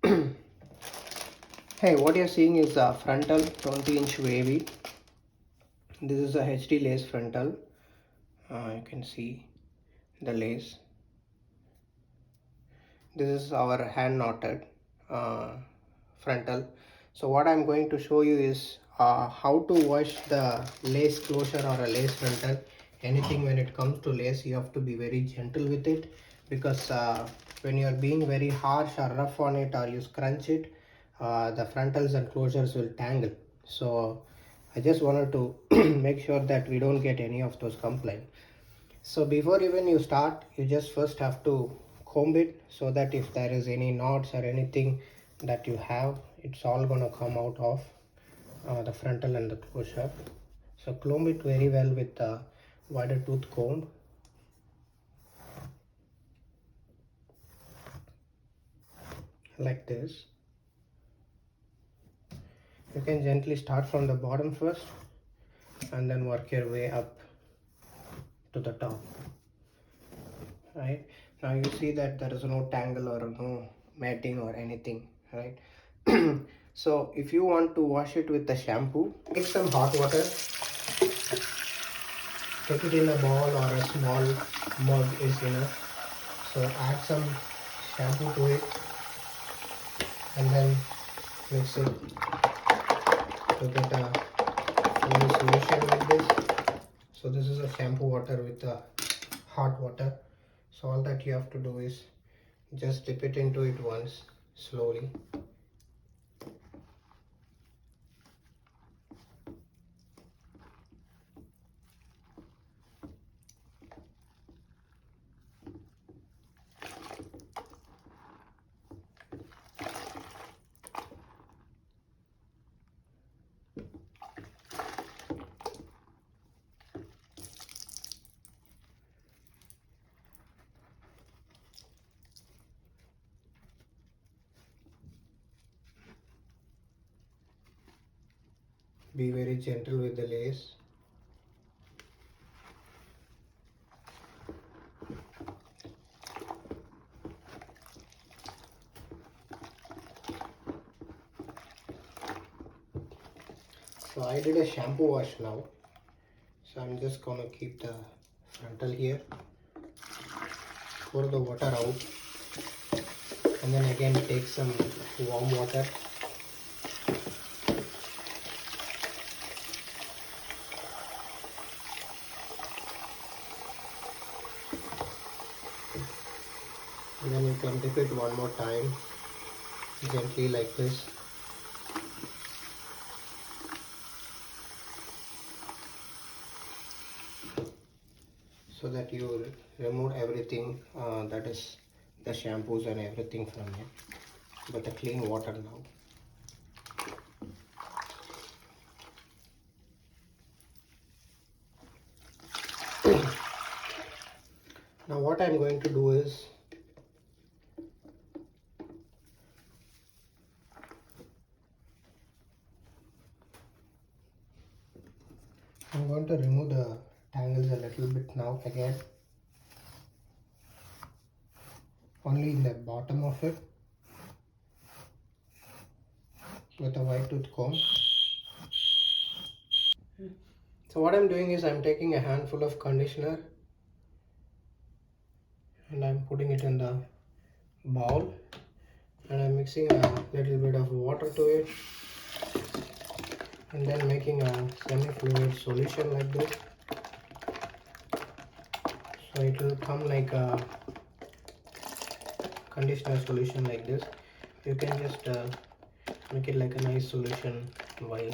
Hey, what you're seeing is a frontal 20-inch wavy. This is a HD lace frontal. You can see the lace. This is our hand knotted frontal. So what I'm going to show you is how to wash the lace closure or a lace frontal. Anything when it comes to lace, you have to be very gentle with it, because when you're being very harsh or rough on it, or you scrunch it, the frontals and closures will tangle. So I just wanted to make sure that we don't get any of those complaints. So before even you start, you just first have to comb it, so that if there is any knots or anything that you have, it's all gonna come out of the frontal and the closure. So comb it very well with the wider tooth comb. Like this. You can gently start from the bottom first and then work your way up to the top. Right, now you see that there is no tangle or no matting or anything, right? So if you want to wash it with the shampoo, take some hot water, take it in a bowl or a small mug is enough. So add some shampoo to it and then mix it to get a foamy solution like this. So this is a shampoo water with the hot water. So all that you have to do is just dip it into it once slowly. Be very gentle with the lace. So I did a shampoo wash now. So I'm just gonna keep the frontal here, pour the water out, and then again take some warm water. And then you can dip it one more time, gently like this. So that you remove everything that is the shampoos and everything from it with the clean water now. Now what I'm going to do is, I'm going to remove the tangles a little bit now again, only in the bottom of it with a white tooth comb. So what I'm doing is I'm taking a handful of conditioner and I'm putting it in the bowl, and I'm mixing a little bit of water to it and then making a semi-fluid solution like this. So it will come like a conditioner solution like this. You can just make it like a nice solution by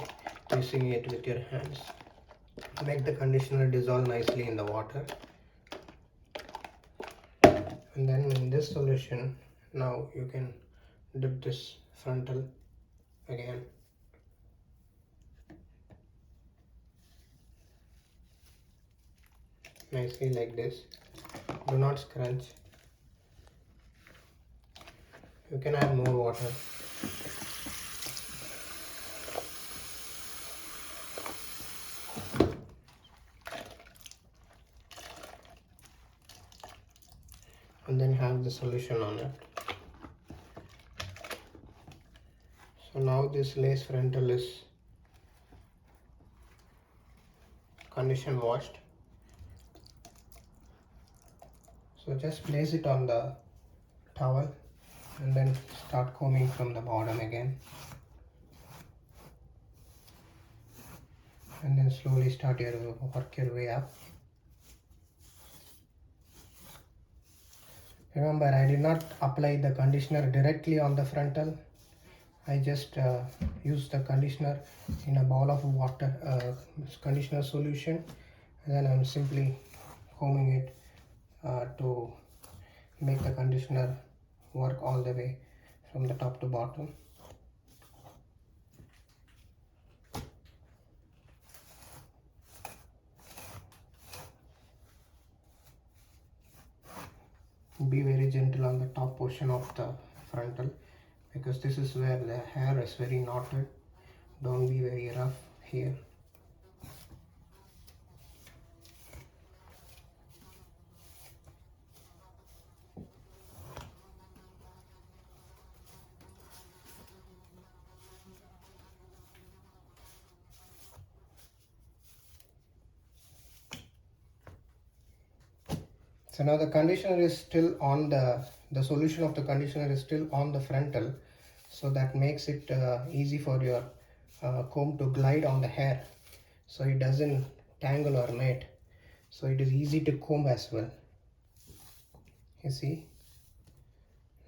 mixing it with your hands. Make the conditioner dissolve nicely in the water, and then in this solution now you can dip this frontal again. Nicely like this. Do not scrunch. You can add more water. And then have the solution on it. So now this lace frontal is condition washed. So just place it on the towel and then start combing from the bottom again, and then slowly start your work your way up. Remember, I did not apply the conditioner directly on the frontal. I just used the conditioner in a bowl of water, conditioner solution, and then I'm simply combing it to make the conditioner work all the way from the top to bottom. Be very gentle on the top portion of the frontal, because this is where the hair is very knotted. Don't be very rough here. So now the conditioner is still on the solution of the conditioner is still on the frontal, so that makes it easy for your comb to glide on the hair, so it doesn't tangle or mate. So it is easy to comb as well. You see,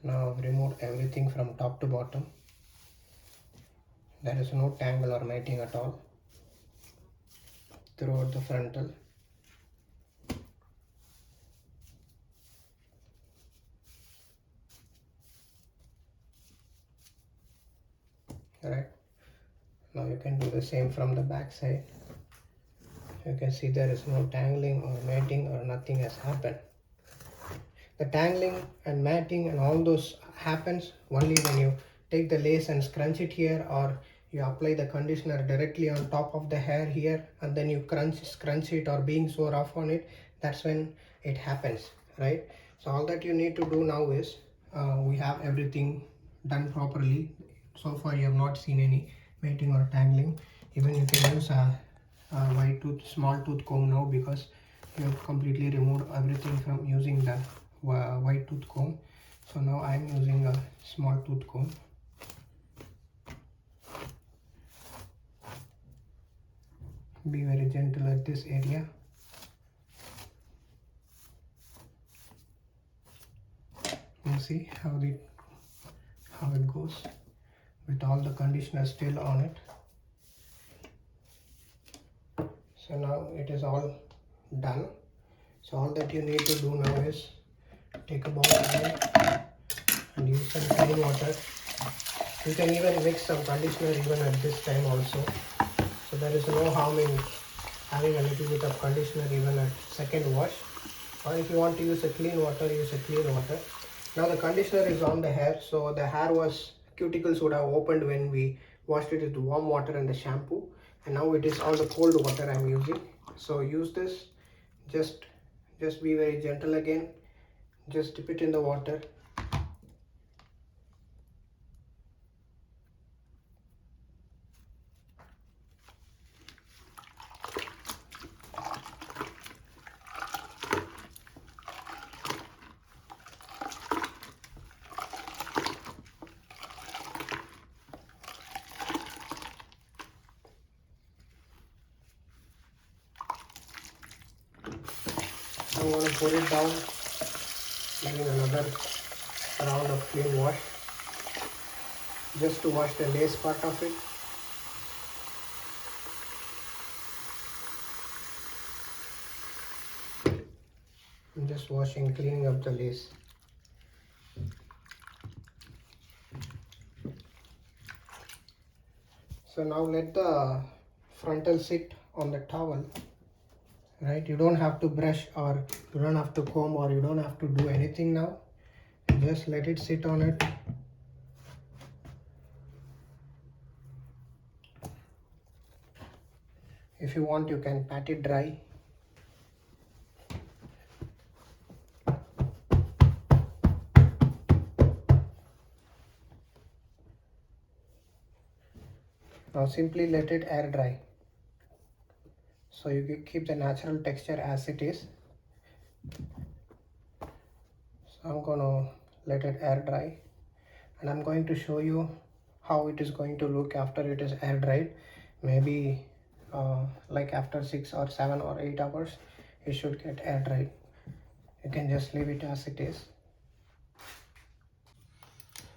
now I've removed everything from top to bottom. There is no tangle or mating at all throughout the frontal. Alright, now you can do the same from the back side. You can see there is no tangling or mating or nothing has happened. The tangling and matting and all those happens only when you take the lace and scrunch it here, or you apply the conditioner directly on top of the hair here and then you scrunch it, or being so rough on it. That's when it happens, right? So all that you need to do now is we have everything done properly. So far you have not seen any matting or tangling. Even you can use a small tooth comb now, because you have completely removed everything from using the wide tooth comb. So now I am using a small tooth comb. Be very gentle at this area. You see how it goes with all the conditioner still on it. So now it is all done. So all that you need to do now is take a bowl again and use some clean water. You can even mix some conditioner even at this time also. So there is no harm in having a little bit of conditioner even at second wash. Or if you want to use a clean water, use a clean water. Now the conditioner is on the hair, so the cuticles would have opened when we washed it with warm water and the shampoo. And now it is all the cold water I am using. So use this, just be very gentle again. Just dip it in the water. I want to put it down, giving another round of clean wash, just to wash the lace part of it. I'm just washing, cleaning up the lace. So now let the frontal sit on the towel. Right, you don't have to brush, or you don't have to comb, or you don't have to do anything now. Just let it sit on it. If you want, you can pat it dry. Now simply let it air dry. So you can keep the natural texture as it is. So I'm gonna let it air dry, and I'm going to show you how it is going to look after it is air dried. Maybe like after 6 or 7 or 8 hours it should get air dried. You can just leave it as it is.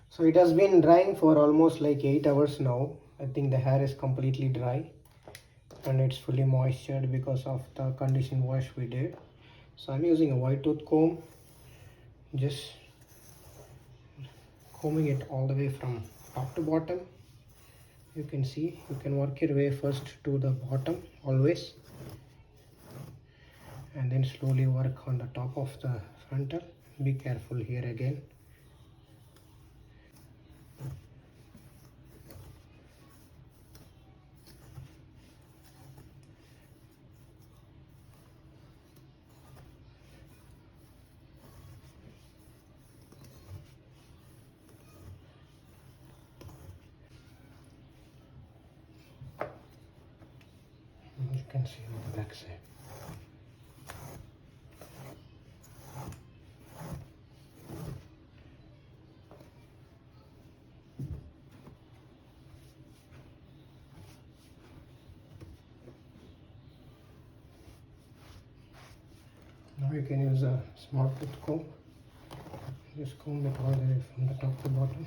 So it has been drying for almost like 8 hours now. I think the hair is completely dry and it's fully moistured because of the condition wash we did. So I'm using a white tooth comb, just combing it all the way from top to bottom. You can see, you can work your way first to the bottom always, and then slowly work on the top of the frontal. Be careful here again. You can see on the back side. Now you can use a small tooth comb. Just comb it all the way from the top to bottom.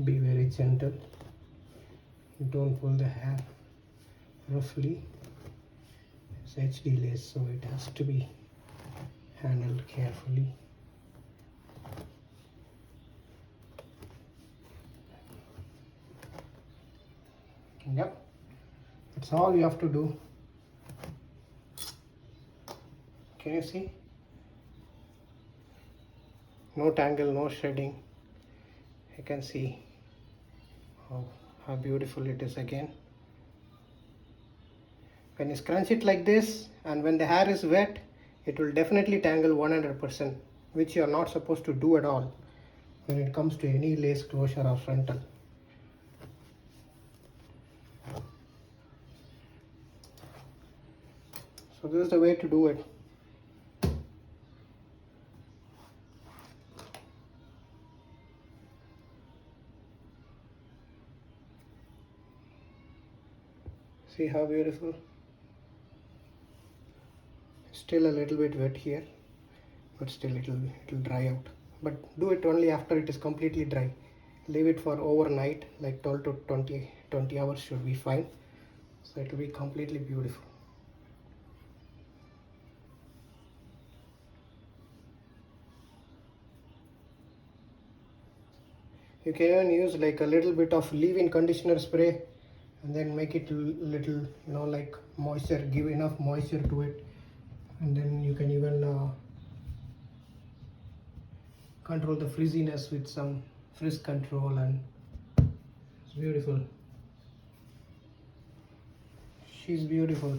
Be very gentle. Don't pull the hair roughly. It's HD lace, so it has to be handled carefully. Yep, that's all you have to do. Can you see? No tangle, no shedding. You can see how beautiful it is again. When you scrunch it like this, and when the hair is wet, it will definitely tangle 100%, which you are not supposed to do at all when it comes to any lace closure or frontal. So this is the way to do it. See how beautiful? Still a little bit wet here, but still it'll dry out. But do it only after it is completely dry. Leave it for overnight, like 12 to 20 hours should be fine. So it will be completely beautiful. You can even use like a little bit of leave-in conditioner spray and then make it little, like moisture, give enough moisture to it, and then you can even control the frizziness with some frizz control, and it's beautiful. She's beautiful.